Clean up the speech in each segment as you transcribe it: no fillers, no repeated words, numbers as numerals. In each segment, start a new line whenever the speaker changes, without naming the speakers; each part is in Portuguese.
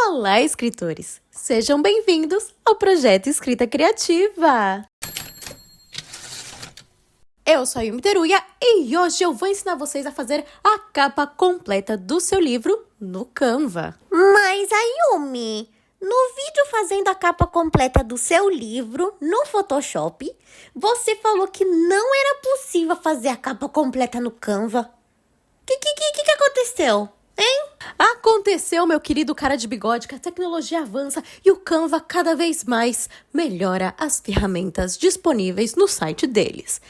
Olá, escritores! Sejam bem-vindos ao Projeto Escrita Criativa! Eu sou a Yumi Teruya e hoje eu vou ensinar vocês a fazer a capa completa do seu livro no Canva.
Mas, Ayumi, no vídeo fazendo a capa completa do seu livro no Photoshop, você falou que não era possível fazer a capa completa no Canva. O que aconteceu? Hein?
Aconteceu, meu querido cara de bigode, que a tecnologia avança e o Canva cada vez mais melhora as ferramentas disponíveis no site deles.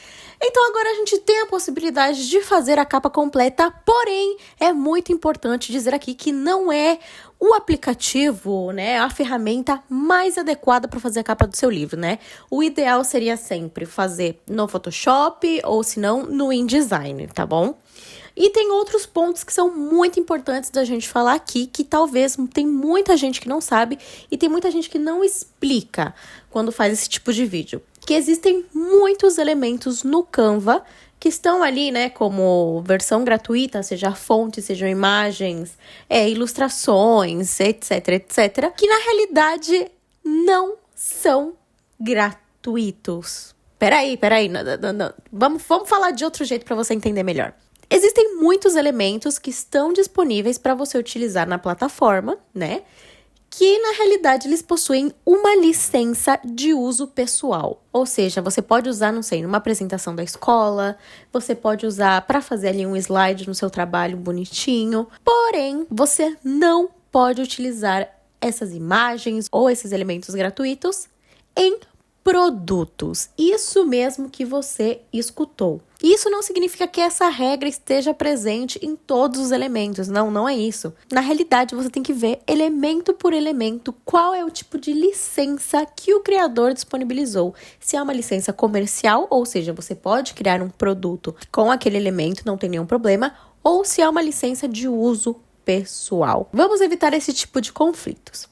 Então agora a gente tem a possibilidade de fazer a capa completa, porém é muito importante dizer aqui que não é o aplicativo, né, a ferramenta mais adequada para fazer a capa do seu livro, né? O ideal seria sempre fazer no Photoshop ou se não no InDesign, tá bom? E tem outros pontos que são muito importantes da gente falar aqui, que talvez tem muita gente que não sabe e tem muita gente que não explica quando faz esse tipo de vídeo. Que existem muitos elementos no Canva que estão ali, né, como versão gratuita, seja fonte, sejam imagens, ilustrações, etc, que na realidade não são gratuitos. Peraí, não. Vamos falar de outro jeito para você entender melhor. Existem muitos elementos que estão disponíveis para você utilizar na plataforma, né? Que na realidade eles possuem uma licença de uso pessoal. Ou seja, você pode usar, não sei, numa apresentação da escola, você pode usar para fazer ali um slide no seu trabalho bonitinho. Porém, você não pode utilizar essas imagens ou esses elementos gratuitos em produtos. Isso mesmo que você escutou. Isso não significa que essa regra esteja presente em todos os elementos. Não é isso. Na realidade, você tem que ver elemento por elemento qual é o tipo de licença que o criador disponibilizou. Se é uma licença comercial, ou seja, você pode criar um produto com aquele elemento, não tem nenhum problema, ou se é uma licença de uso pessoal. Vamos evitar esse tipo de conflitos.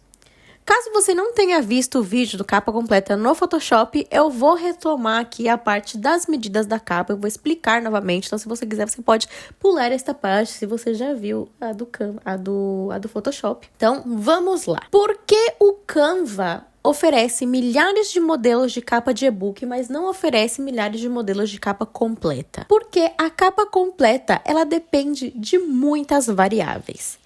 Caso você não tenha visto o vídeo do capa completa no Photoshop, eu vou retomar aqui a parte das medidas da capa, eu vou explicar novamente, então se você quiser você pode pular esta parte se você já viu a do Photoshop. Então vamos lá. Por que o Canva oferece milhares de modelos de capa de e-book, mas não oferece milhares de modelos de capa completa? Porque a capa completa, ela depende de muitas variáveis.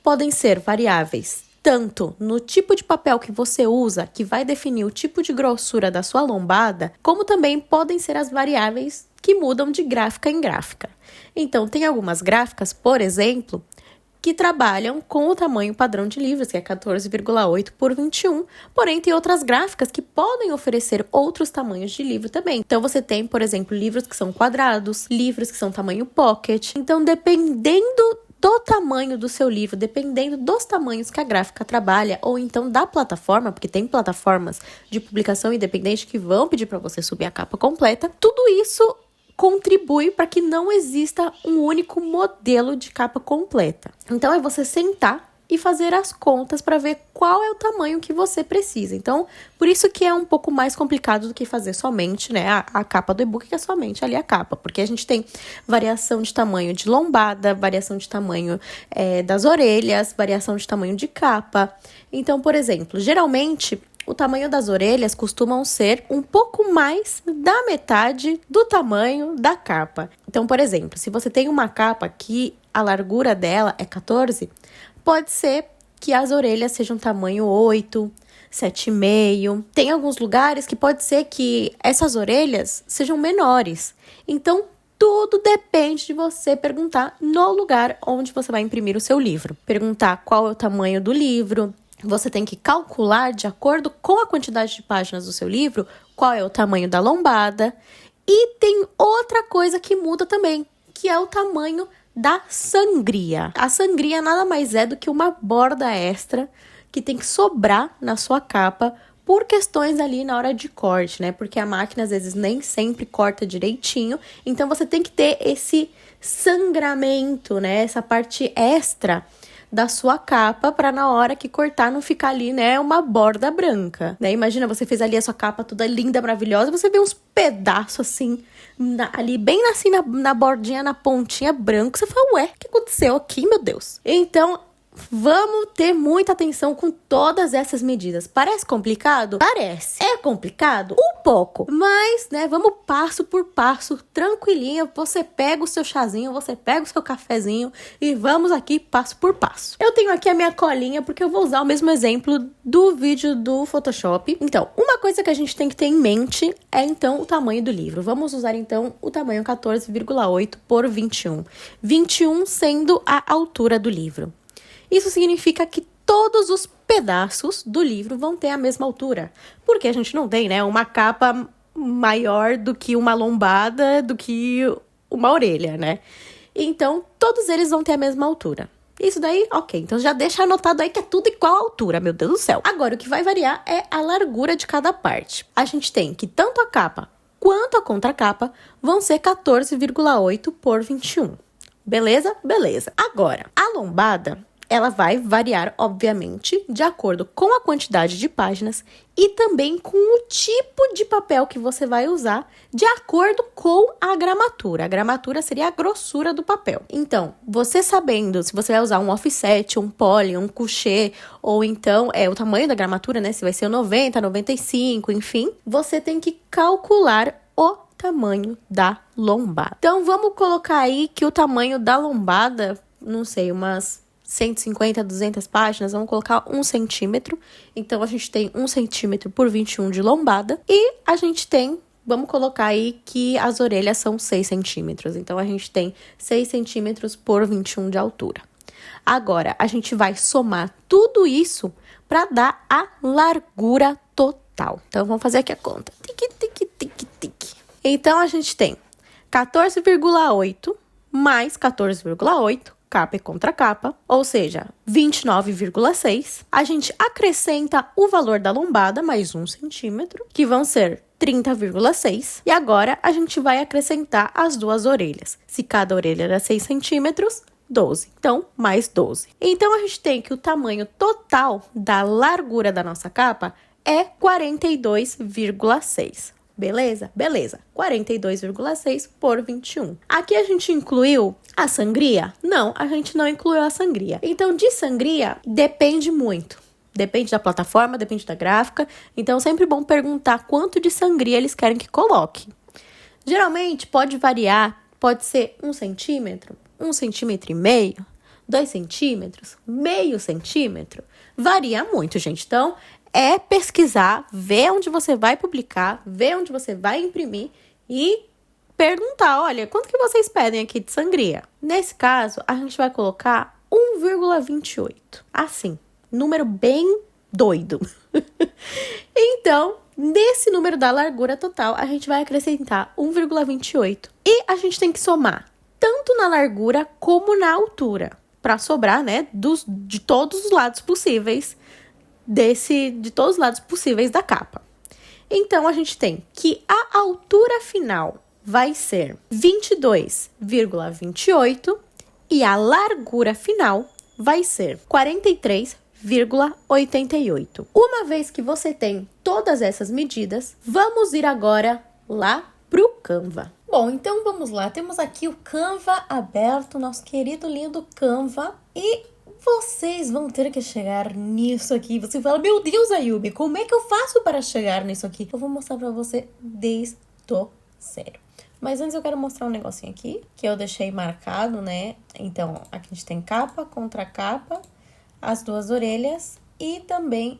Podem ser variáveis tanto no tipo de papel que você usa, que vai definir o tipo de grossura da sua lombada, como também podem ser as variáveis que mudam de gráfica em gráfica. Então, tem algumas gráficas, por exemplo, que trabalham com o tamanho padrão de livros, que é 14,8 por 21, porém tem outras gráficas que podem oferecer outros tamanhos de livro também. Então você tem, por exemplo, livros que são quadrados, livros que são tamanho pocket. Então, dependendo do tamanho do seu livro, dependendo dos tamanhos que a gráfica trabalha, ou então da plataforma, porque tem plataformas de publicação independente que vão pedir para você subir a capa completa, tudo isso contribui para que não exista um único modelo de capa completa. Então é você sentar e fazer as contas para ver qual é o tamanho que você precisa. Então, por isso que é um pouco mais complicado do que fazer somente, né, a capa do e-book, que é somente ali a capa, porque a gente tem variação de tamanho de lombada, variação de tamanho das orelhas, variação de tamanho de capa. Então, por exemplo, geralmente o tamanho das orelhas costumam ser um pouco mais da metade do tamanho da capa. Então, por exemplo, se você tem uma capa que a largura dela é 14, pode ser que as orelhas sejam tamanho 8, 7,5. Tem alguns lugares que pode ser que essas orelhas sejam menores. Então, tudo depende de você perguntar no lugar onde você vai imprimir o seu livro. Perguntar qual é o tamanho do livro. Você tem que calcular, de acordo com a quantidade de páginas do seu livro, qual é o tamanho da lombada. E tem outra coisa que muda também, que é o tamanho da sangria. A sangria nada mais é do que uma borda extra que tem que sobrar na sua capa por questões ali na hora de corte, né? Porque a máquina às vezes nem sempre corta direitinho, então você tem que ter esse sangramento, né? Essa parte extra da sua capa para na hora que cortar não ficar ali, né, uma borda branca, né? Imagina, você fez ali a sua capa toda linda, maravilhosa, você vê uns pedaços assim, ali bem assim na bordinha, na pontinha branca, você fala, ué, o que aconteceu aqui, meu Deus? Então, Vamos ter muita atenção com todas essas medidas. Parece complicado? Parece. É complicado? Um pouco. Mas, né, vamos passo por passo, tranquilinha. Você pega o seu chazinho, você pega o seu cafezinho e vamos aqui passo por passo. Eu tenho aqui a minha colinha porque eu vou usar o mesmo exemplo do vídeo do Photoshop. Então, uma coisa que a gente tem que ter em mente é, então, o tamanho do livro. Vamos usar, então, o tamanho 14,8 por 21. 21 sendo a altura do livro. Isso significa que todos os pedaços do livro vão ter a mesma altura. Porque a gente não tem, né, uma capa maior do que uma lombada, do que uma orelha, né? Então, todos eles vão ter a mesma altura. Isso daí, ok. Então, já deixa anotado aí que é tudo igual à altura, meu Deus do céu. Agora, o que vai variar é a largura de cada parte. A gente tem que tanto a capa quanto a contracapa vão ser 14,8 por 21. Beleza? Beleza. Agora, a lombada, ela vai variar, obviamente, de acordo com a quantidade de páginas e também com o tipo de papel que você vai usar, de acordo com a gramatura. A gramatura seria a grossura do papel. Então, você sabendo se você vai usar um offset, um poly, um couché, ou então o tamanho da gramatura, né? Se vai ser o 90, 95, enfim, você tem que calcular o tamanho da lombada. Então, vamos colocar aí que o tamanho da lombada, não sei, umas 150, 200 páginas, vamos colocar 1 centímetro. Então, a gente tem 1 centímetro por 21 de lombada. E a gente tem, vamos colocar aí que as orelhas são 6 centímetros. Então, a gente tem 6 centímetros por 21 de altura. Agora, a gente vai somar tudo isso para dar a largura total. Então, vamos fazer aqui a conta. Tic, tic, tic, tic. Então, a gente tem 14,8 mais 14,8, capa e contracapa, ou seja, 29,6. A gente acrescenta o valor da lombada, mais 1 centímetro, que vão ser 30,6. E agora, a gente vai acrescentar as duas orelhas. Se cada orelha era 6 centímetros, 12. Então, mais 12. Então, a gente tem que o tamanho total da largura da nossa capa é 42,6. Beleza? Beleza. 42,6 por 21. Aqui a gente incluiu a sangria? Não, a gente não incluiu a sangria. Então, de sangria, depende muito. Depende da plataforma, depende da gráfica. Então, é sempre bom perguntar quanto de sangria eles querem que coloque. Geralmente, pode variar. Pode ser 1 centímetro, 1,5 centímetro, 2 centímetros, meio centímetro. Varia muito, gente. Então, é pesquisar, ver onde você vai publicar, ver onde você vai imprimir e perguntar, olha, quanto que vocês pedem aqui de sangria? Nesse caso, a gente vai colocar 1,28. Assim, número bem doido. Então, nesse número da largura total, a gente vai acrescentar 1,28. E a gente tem que somar tanto na largura como na altura, para sobrar, né, de todos os lados possíveis de todos os lados possíveis da capa. Então, a gente tem que a altura final vai ser 22,28 e a largura final vai ser 43,88. Uma vez que você tem todas essas medidas, vamos ir agora lá pro Canva. Bom, então vamos lá. Temos aqui o Canva aberto, nosso querido lindo Canva, e vocês vão ter que chegar nisso aqui. Você fala, meu Deus, Ayumi, como é que eu faço para chegar nisso aqui? Eu vou mostrar pra você desde o zero. Mas antes eu quero mostrar um negocinho aqui, que eu deixei marcado, né? Então, aqui a gente tem capa, contracapa, as duas orelhas e também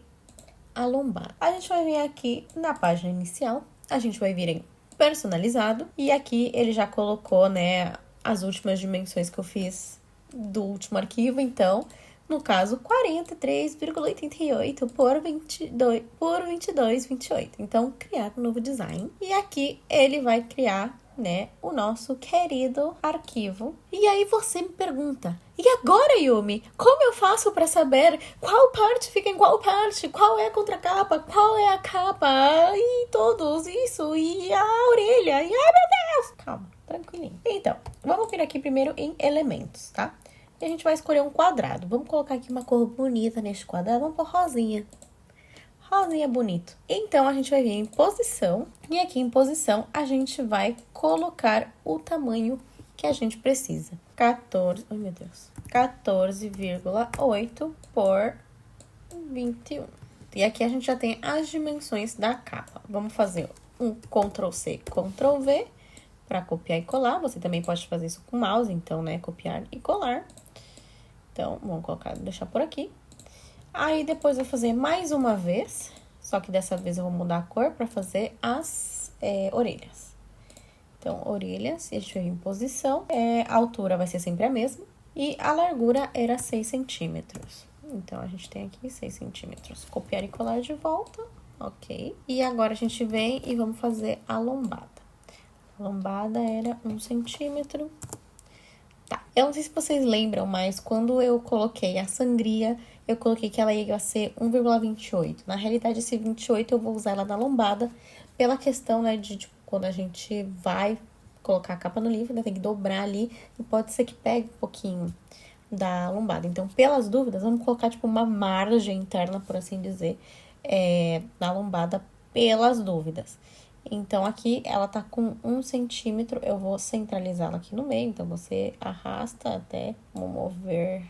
a lombada. A gente vai vir aqui na página inicial, a gente vai vir em personalizado. E aqui ele já colocou, né, as últimas dimensões que eu fiz do último arquivo, então, no caso, 43,88 por 22,28. Então, criar um novo design. E aqui ele vai criar, né, o nosso querido arquivo. E aí você me pergunta, e agora, Yumi, como eu faço para saber qual parte fica em qual parte? Qual é a contracapa? Qual é a capa? E todos isso, e a orelha, e ai meu Deus! Calma, tranquilinho. Então, vamos vir aqui primeiro em elementos, tá? E a gente vai escolher um quadrado. Vamos colocar aqui uma cor bonita neste quadrado. Vamos pôr rosinha. Rosinha bonito. Então, a gente vai vir em posição. E aqui em posição, a gente vai colocar o tamanho que a gente precisa. 14, ai meu Deus. 14,8 por 21. E aqui a gente já tem as dimensões da capa. Vamos fazer um Ctrl+C, Ctrl+V para copiar e colar. Você também pode fazer isso com o mouse, então, né, copiar e colar. Então, vamos deixar por aqui. Aí, depois eu vou fazer mais uma vez, só que dessa vez eu vou mudar a cor para fazer as orelhas. Então, orelhas, e a gente vai vir em posição. A altura vai ser sempre a mesma. E a largura era 6 centímetros. Então, a gente tem aqui 6 centímetros. Copiar e colar de volta. Ok. E agora a gente vem e vamos fazer a lombada. A lombada era 1 centímetro. Tá, eu não sei se vocês lembram, mas quando eu coloquei a sangria, eu coloquei que ela ia ser 1,28. Na realidade, esse 28 eu vou usar ela na lombada, pela questão, né, de, tipo, quando a gente vai colocar a capa no livro, né, tem que dobrar ali, e pode ser que pegue um pouquinho da lombada. Então, pelas dúvidas, vamos colocar, tipo, uma margem interna, por assim dizer, na lombada, pelas dúvidas. Então, aqui, ela tá com 1 centímetro, eu vou centralizá-la aqui no meio, então, você arrasta até, vou mover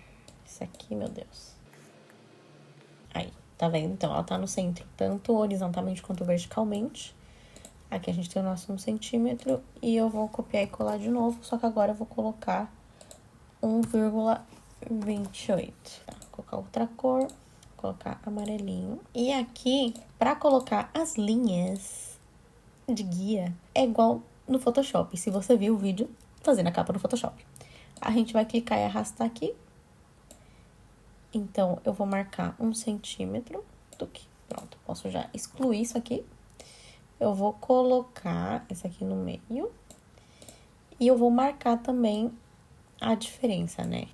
isso aqui, meu Deus. Aí, tá vendo? Então, ela tá no centro, tanto horizontalmente quanto verticalmente. Aqui a gente tem o nosso 1 centímetro, e eu vou copiar e colar de novo, só que agora eu vou colocar 1,28. Tá, vou colocar outra cor, vou colocar amarelinho. E aqui, pra colocar as linhas de guia, é igual no Photoshop. Se você viu o vídeo fazendo a capa no Photoshop. A gente vai clicar e arrastar aqui. Então, eu vou marcar 1 centímetro do que. Pronto, posso já excluir isso aqui. Eu vou colocar esse aqui no meio. E eu vou marcar também a diferença, né?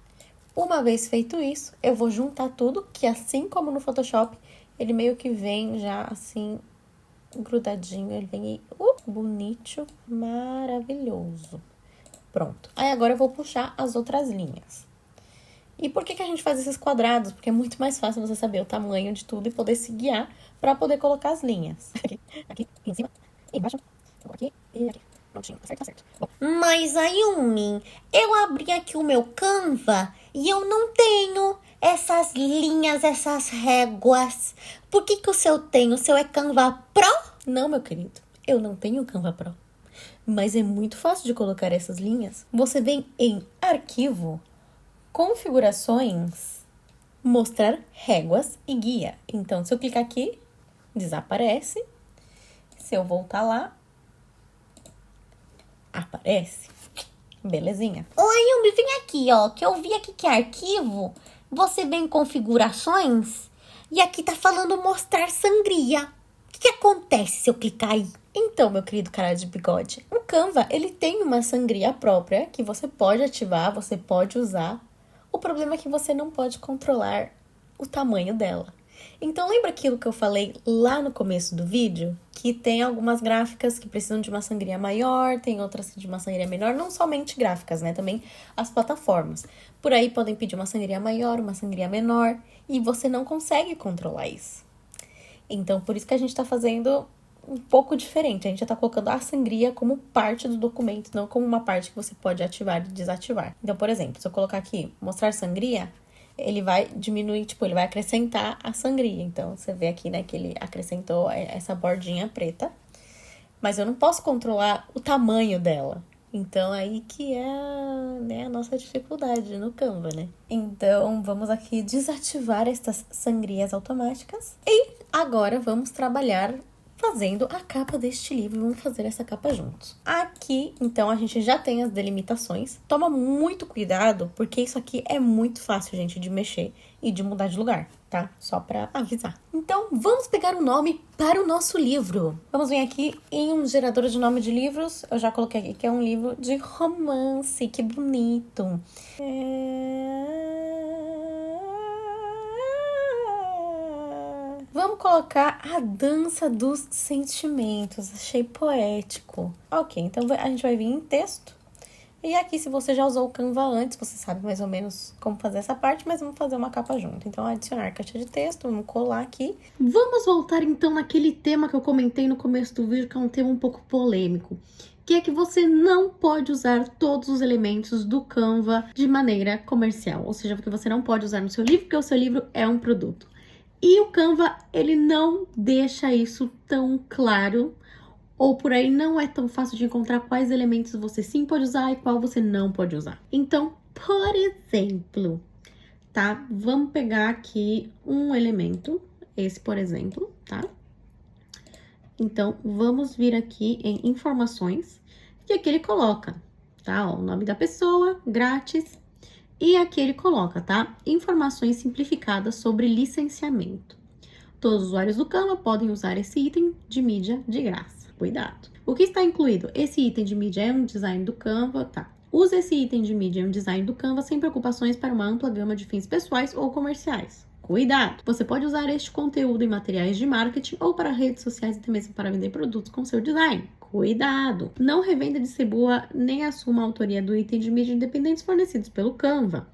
Uma vez feito isso, eu vou juntar tudo, que assim como no Photoshop, ele meio que vem já assim, grudadinho, ele vem aí, bonito, maravilhoso. Pronto. Aí agora eu vou puxar as outras linhas. E por que a gente faz esses quadrados? Porque é muito mais fácil você saber o tamanho de tudo e poder se guiar para poder colocar as linhas. Aqui, em cima, embaixo, aqui e aqui. Prontinho, tá certo, tá certo. Bom.
Mas, Ayumi, eu abri aqui o meu Canva e eu não tenho essas linhas, essas réguas. Por que o seu tem? O seu é Canva Pro?
Não, meu querido, eu não tenho Canva Pro. Mas é muito fácil de colocar essas linhas. Você vem em Arquivo, Configurações, Mostrar réguas e guia. Então, se eu clicar aqui, desaparece. Se eu voltar lá, aparece. Belezinha.
Oi, Ayumi, vem aqui, ó, que eu vi aqui que é arquivo. Você vem em configurações e aqui tá falando mostrar sangria. O que acontece se eu clicar aí?
Então, meu querido cara de bigode, o Canva, ele tem uma sangria própria que você pode ativar, você pode usar. O problema é que você não pode controlar o tamanho dela. Então, lembra aquilo que eu falei lá no começo do vídeo? Que tem algumas gráficas que precisam de uma sangria maior, tem outras de uma sangria menor, não somente gráficas, né? Também as plataformas. Por aí podem pedir uma sangria maior, uma sangria menor, e você não consegue controlar isso. Então, por isso que a gente tá fazendo um pouco diferente. A gente já tá colocando a sangria como parte do documento, não como uma parte que você pode ativar e desativar. Então, por exemplo, se eu colocar aqui, mostrar sangria, ele vai diminuir, tipo, ele vai acrescentar a sangria. Então, você vê aqui, né, que ele acrescentou essa bordinha preta. Mas eu não posso controlar o tamanho dela. Então, aí que é, né, a nossa dificuldade no Canva, né? Então, vamos aqui desativar estas sangrias automáticas. E agora, vamos trabalhar fazendo a capa deste livro. Vamos fazer essa capa juntos. Aqui, então, a gente já tem as delimitações. Toma muito cuidado, porque isso aqui é muito fácil, gente, de mexer e de mudar de lugar, tá? Só pra avisar. Então, vamos pegar um nome para o nosso livro. Vamos vir aqui em um gerador de nome de livros. Eu já coloquei aqui que é um livro de romance. Que bonito. Vamos colocar a dança dos sentimentos. Achei poético. Ok, então a gente vai vir em texto. E aqui, se você já usou o Canva antes, você sabe mais ou menos como fazer essa parte, mas vamos fazer uma capa junto. Então, adicionar caixa de texto, vamos colar aqui. Vamos voltar, então, naquele tema que eu comentei no começo do vídeo, que é um tema um pouco polêmico. que é que você não pode usar todos os elementos do Canva de maneira comercial, ou seja, porque você não pode usar no seu livro, porque o seu livro é um produto. E o Canva, ele não deixa isso tão claro, ou por aí não é tão fácil de encontrar quais elementos você sim pode usar e qual você não pode usar. Então, por exemplo, tá? Vamos pegar aqui um elemento, esse por exemplo, tá? Então, vamos vir aqui em informações, e aqui ele coloca, tá? Ó, o nome da pessoa, grátis, e aqui ele coloca, tá? Informações simplificadas sobre licenciamento. Todos os usuários do Canva podem usar esse item de mídia de graça. Cuidado. O que está incluído? Esse item de mídia é um design do Canva, tá? Use esse item de mídia e um design do Canva sem preocupações para uma ampla gama de fins pessoais ou comerciais. Cuidado! Você pode usar este conteúdo em materiais de marketing ou para redes sociais e até mesmo para vender produtos com seu design. Cuidado! Não revenda, distribua nem assuma a autoria do item de mídia independentes fornecidos pelo Canva.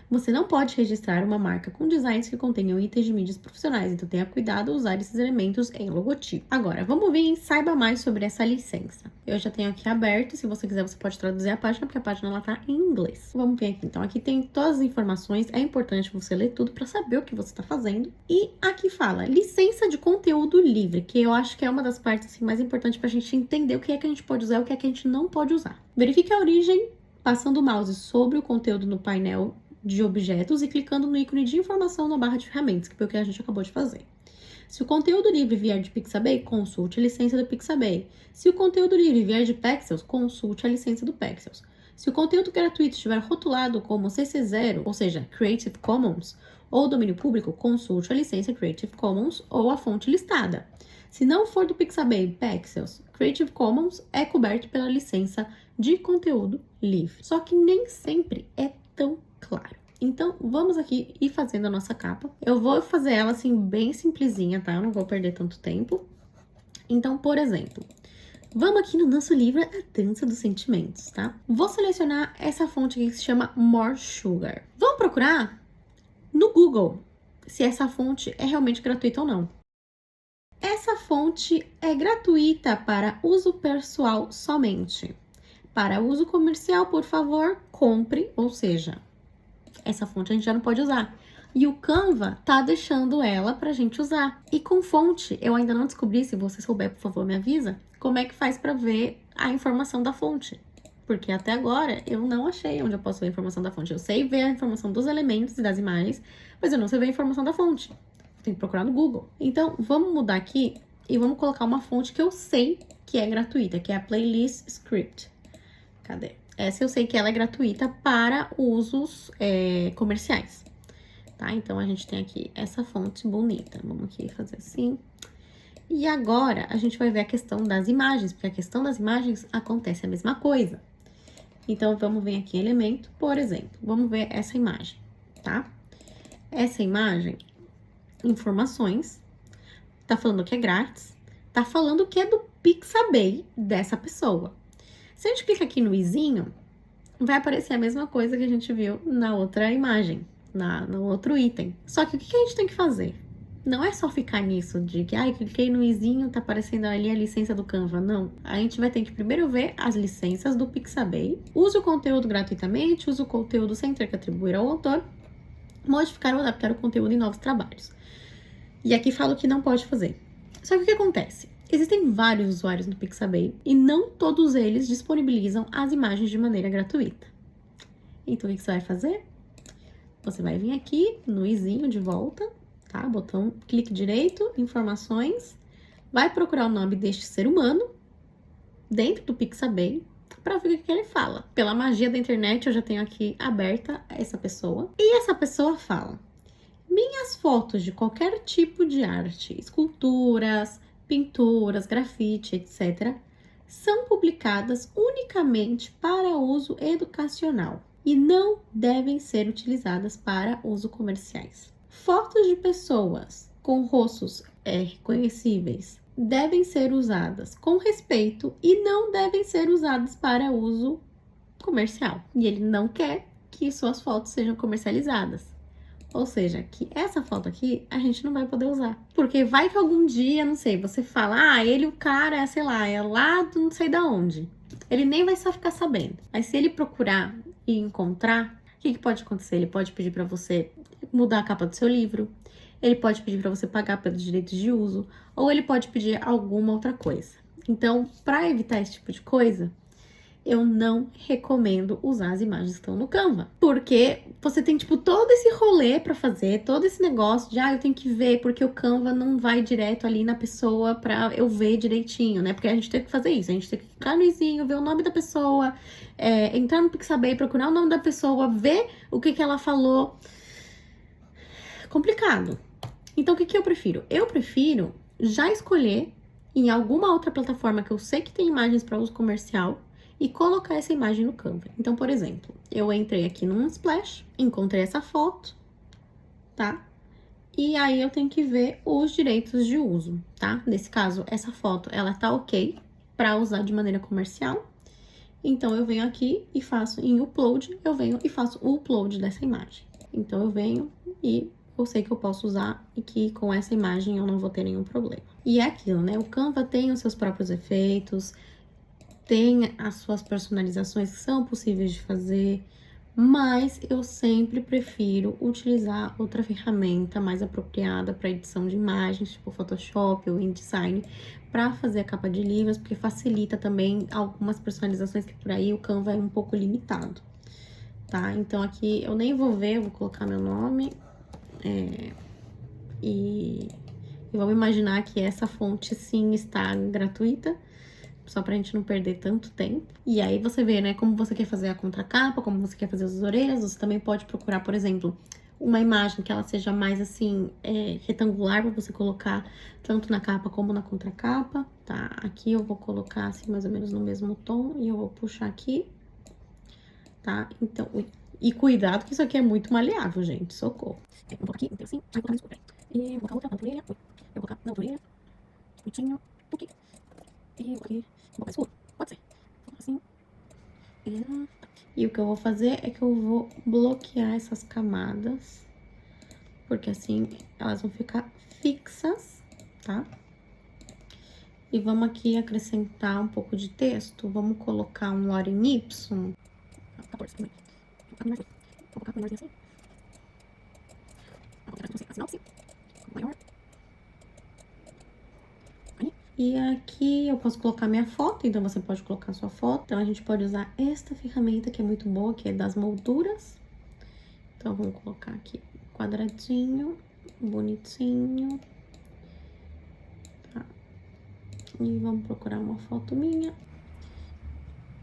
Você não pode registrar uma marca com designs que contenham itens de mídias profissionais, então tenha cuidado ao usar esses elementos em logotipo. Agora, vamos ver e saiba mais sobre essa licença. Eu já tenho aqui aberto, se você quiser você pode traduzir a página, porque a página ela tá em inglês. Vamos ver aqui, então aqui tem todas as informações, é importante você ler tudo para saber o que você está fazendo. E aqui fala, licença de conteúdo livre, que eu acho que é uma das partes assim, mais importantes para a gente entender o que é que a gente pode usar e o que é que a gente não pode usar. Verifique a origem, passando o mouse sobre o conteúdo no painel de objetos e clicando no ícone de informação na barra de ferramentas, que foi o que a gente acabou de fazer. Se o conteúdo livre vier de Pixabay, consulte a licença do Pixabay. Se o conteúdo livre vier de Pexels, consulte a licença do Pexels. Se o conteúdo gratuito estiver rotulado como CC0, ou seja, Creative Commons, ou domínio público, consulte a licença Creative Commons ou a fonte listada. Se não for do Pixabay, Pexels, Creative Commons é coberto pela licença de conteúdo livre. Só que nem sempre é tão claro. Então, vamos aqui ir fazendo a nossa capa. Eu vou fazer ela assim, bem simplesinha, tá? Eu não vou perder tanto tempo. Então, por exemplo, vamos aqui no nosso livro A Dança dos Sentimentos, tá? Vou selecionar essa fonte aqui que se chama More Sugar. Vamos procurar no Google se essa fonte é realmente gratuita ou não. Essa fonte é gratuita para uso pessoal somente. Para uso comercial, por favor, compre, ou seja, essa fonte a gente já não pode usar. E o Canva tá deixando ela pra gente usar. E com fonte, eu ainda não descobri, se você souber, por favor, me avisa, como é que faz pra ver a informação da fonte. Porque até agora eu não achei onde eu posso ver a informação da fonte. Eu sei ver a informação dos elementos e das imagens, mas eu não sei ver a informação da fonte. Tem que procurar no Google. Então, vamos mudar aqui e vamos colocar uma fonte que eu sei que é gratuita, que é a Playlist Script. Cadê? Essa eu sei que ela é gratuita para usos comerciais, tá? Então, a gente tem aqui essa fonte bonita. Vamos aqui fazer assim. E agora, a gente vai ver a questão das imagens, porque a questão das imagens acontece a mesma coisa. Então, vamos ver aqui elemento, por exemplo. Vamos ver essa imagem, tá? Essa imagem, informações, tá falando que é grátis, tá falando que é do Pixabay dessa pessoa. Se a gente clica aqui no izinho, vai aparecer a mesma coisa que a gente viu na outra imagem, no outro item. Só que o que a gente tem que fazer? Não é só ficar nisso de que, cliquei no izinho, tá aparecendo ali a licença do Canva. Não. A gente vai ter que primeiro ver as licenças do Pixabay. Use o conteúdo gratuitamente, use o conteúdo sem ter que atribuir ao autor, modificar ou adaptar o conteúdo em novos trabalhos. E aqui fala o que não pode fazer. Só que o que acontece? Existem vários usuários no Pixabay e não todos eles disponibilizam as imagens de maneira gratuita. Então, o que você vai fazer? Você vai vir aqui no izinho de volta, tá? Botão, clique direito, informações, vai procurar o nome deste ser humano dentro do Pixabay para ver o que ele fala. Pela magia da internet, eu já tenho aqui aberta essa pessoa. E essa pessoa fala: minhas fotos de qualquer tipo de arte, esculturas, pinturas, grafite, etc., são publicadas unicamente para uso educacional e não devem ser utilizadas para uso comerciais. Fotos de pessoas com rostos reconhecíveis devem ser usadas com respeito e não devem ser usadas para uso comercial. E ele não quer que suas fotos sejam comercializadas. Ou seja, que essa foto aqui a gente não vai poder usar. Porque vai que algum dia, não sei, você fala, ele, o cara, sei lá, é lá do não sei da onde. Ele nem vai só ficar sabendo. Mas se ele procurar e encontrar, o que pode acontecer? Ele pode pedir para você mudar a capa do seu livro, ele pode pedir para você pagar pelos direitos de uso, ou ele pode pedir alguma outra coisa. Então, para evitar esse tipo de coisa, eu não recomendo usar as imagens que estão no Canva. Porque você tem, tipo, todo esse rolê pra fazer, todo esse negócio de, eu tenho que ver, porque o Canva não vai direto ali na pessoa pra eu ver direitinho, né? Porque a gente tem que fazer isso, a gente tem que clicar no izinho, ver o nome da pessoa, entrar no Pixabay, procurar o nome da pessoa, ver o que ela falou. Complicado. Então, o que eu prefiro? Eu prefiro já escolher em alguma outra plataforma que eu sei que tem imagens para uso comercial e colocar essa imagem no Canva. Então, por exemplo, eu entrei aqui no Unsplash, encontrei essa foto, tá? E aí eu tenho que ver os direitos de uso, tá? Nesse caso, essa foto, ela tá ok para usar de maneira comercial. Então, eu venho aqui e faço em upload, eu venho e faço o upload dessa imagem. Então, eu venho e eu sei que eu posso usar e que com essa imagem eu não vou ter nenhum problema. E é aquilo, né? O Canva tem os seus próprios efeitos, tem as suas personalizações que são possíveis de fazer, mas eu sempre prefiro utilizar outra ferramenta mais apropriada para edição de imagens, tipo Photoshop ou InDesign, para fazer a capa de livros, porque facilita também algumas personalizações que por aí o Canva é um pouco limitado, tá? Então aqui eu nem vou ver, eu vou colocar meu nome e vamos imaginar que essa fonte sim está gratuita, só pra gente não perder tanto tempo. E aí você vê, né, como você quer fazer a contracapa, como você quer fazer as orelhas. Você também pode procurar, por exemplo, uma imagem que ela seja mais assim, retangular, pra você colocar tanto na capa como na contracapa, tá? Aqui eu vou colocar assim, mais ou menos no mesmo tom, e eu vou puxar aqui, tá? Então, e cuidado que isso aqui é muito maleável, gente, socorro. Um pouco aqui, então assim, vai colocar mais e vou colocar outra na outra orelha, eu vou colocar na outra orelha, bonitinho, aqui. E vou aqui, vou colocar escuro, pode ser. Assim. E o que eu vou fazer é que eu vou bloquear essas camadas, porque assim elas vão ficar fixas, tá? E vamos aqui acrescentar um pouco de texto. Vamos colocar um lorem ipsum. Vou colocar menorzinho assim. Vou colocar a sinopse maior. E aqui eu posso colocar minha foto, então você pode colocar sua foto. Então a gente pode usar esta ferramenta que é muito boa, que é das molduras. Então vamos colocar aqui quadradinho, bonitinho. Tá. E vamos procurar uma foto minha.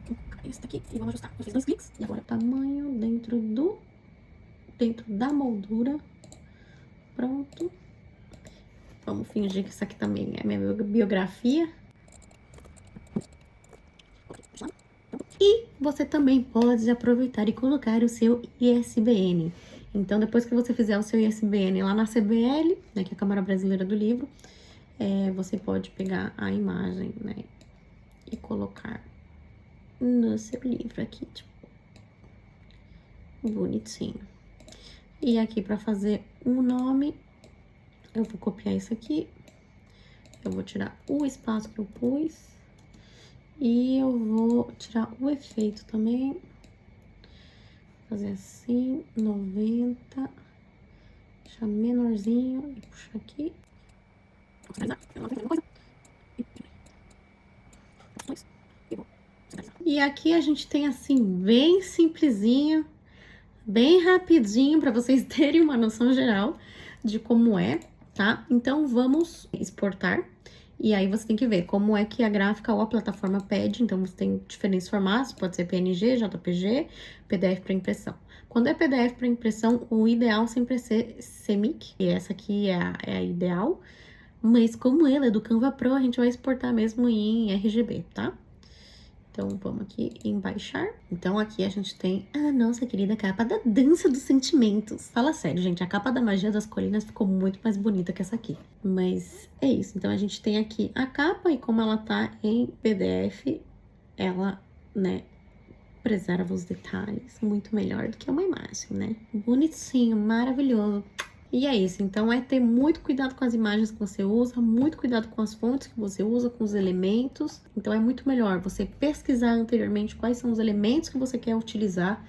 Vou colocar esse daqui e vamos ajustar. Eu fiz 2 cliques e agora o tamanho dentro da moldura. Pronto. Vamos fingir que isso aqui também é minha biografia. E você também pode aproveitar e colocar o seu ISBN. Então, depois que você fizer o seu ISBN lá na CBL, né, que é a Câmara Brasileira do Livro, você pode pegar a imagem, né, e colocar no seu livro aqui, tipo, bonitinho. E aqui para fazer um nome, eu vou copiar isso aqui, eu vou tirar o espaço que eu pus e eu vou tirar o efeito também, fazer assim, 90, deixar menorzinho e puxar aqui. E aqui a gente tem assim, bem simplesinho, bem rapidinho, para vocês terem uma noção geral de como é, tá? Então, vamos exportar. E aí, você tem que ver como é que a gráfica ou a plataforma pede. Então, você tem diferentes formatos, pode ser PNG, JPG, PDF para impressão. Quando é PDF para impressão, o ideal sempre é ser CMYK, e essa aqui é a ideal. Mas como ela é do Canva Pro, a gente vai exportar mesmo em RGB, tá? Então, vamos aqui em baixar. Então, aqui a gente tem a nossa querida capa da Dança dos Sentimentos. Fala sério, gente, a capa da Magia das Colinas ficou muito mais bonita que essa aqui. Mas é isso, então a gente tem aqui a capa e como ela tá em PDF, ela, né, preserva os detalhes muito melhor do que uma imagem, né? Bonitinho, maravilhoso. E é isso, então é ter muito cuidado com as imagens que você usa, muito cuidado com as fontes que você usa, com os elementos. Então é muito melhor você pesquisar anteriormente quais são os elementos que você quer utilizar,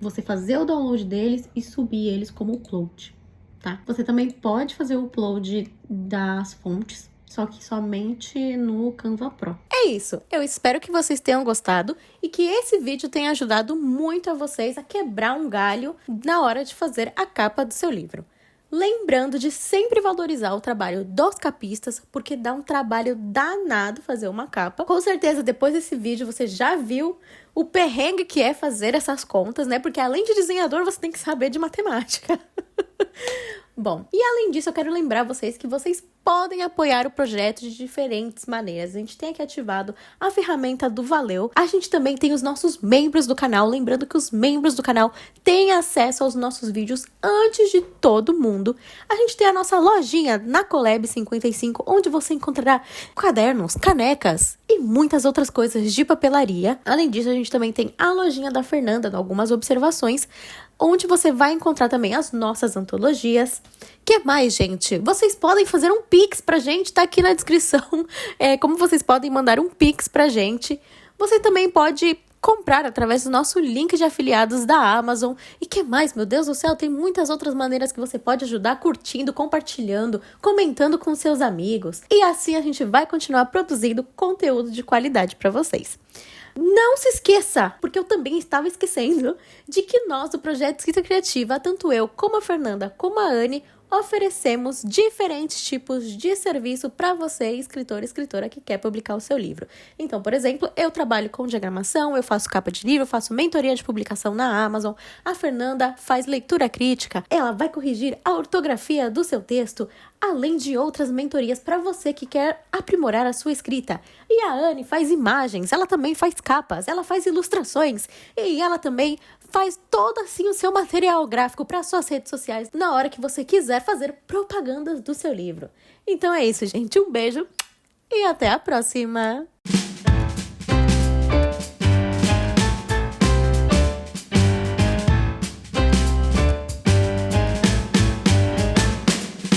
você fazer o download deles e subir eles como upload, tá? Você também pode fazer o upload das fontes, só que somente no Canva Pro. É isso, eu espero que vocês tenham gostado e que esse vídeo tenha ajudado muito a vocês a quebrar um galho na hora de fazer a capa do seu livro. Lembrando de sempre valorizar o trabalho dos capistas, porque dá um trabalho danado fazer uma capa. Com certeza, depois desse vídeo, você já viu o perrengue que é fazer essas contas, né? Porque além de desenhador, você tem que saber de matemática. Bom, e além disso, eu quero lembrar vocês que vocês podem apoiar o projeto de diferentes maneiras. A gente tem aqui ativado a ferramenta do Valeu. A gente também tem os nossos membros do canal. Lembrando que os membros do canal têm acesso aos nossos vídeos antes de todo mundo. A gente tem a nossa lojinha na Colab 55, onde você encontrará cadernos, canecas e muitas outras coisas de papelaria. Além disso, a gente também tem a lojinha da Fernanda, algumas observações, onde você vai encontrar também as nossas antologias. Que mais, gente? Vocês podem fazer um Pix pra gente, tá aqui na descrição. Como vocês podem mandar um Pix pra gente. Você também pode comprar através do nosso link de afiliados da Amazon. E que mais, meu Deus do céu, tem muitas outras maneiras que você pode ajudar curtindo, compartilhando, comentando com seus amigos. E assim a gente vai continuar produzindo conteúdo de qualidade pra vocês. Não se esqueça, porque eu também estava esquecendo, de que nós do Projeto Escrita Criativa, tanto eu como a Fernanda, como a Anne, oferecemos diferentes tipos de serviço para você, escritor e escritora que quer publicar o seu livro. Então, por exemplo, eu trabalho com diagramação, eu faço capa de livro, eu faço mentoria de publicação na Amazon. A Fernanda faz leitura crítica, ela vai corrigir a ortografia do seu texto, além de outras mentorias para você que quer aprimorar a sua escrita. E a Anne faz imagens, ela também faz capas, ela faz ilustrações e ela também faz todo assim o seu material gráfico para suas redes sociais na hora que você quiser fazer propagandas do seu livro. Então é isso, gente. Um beijo e até a próxima!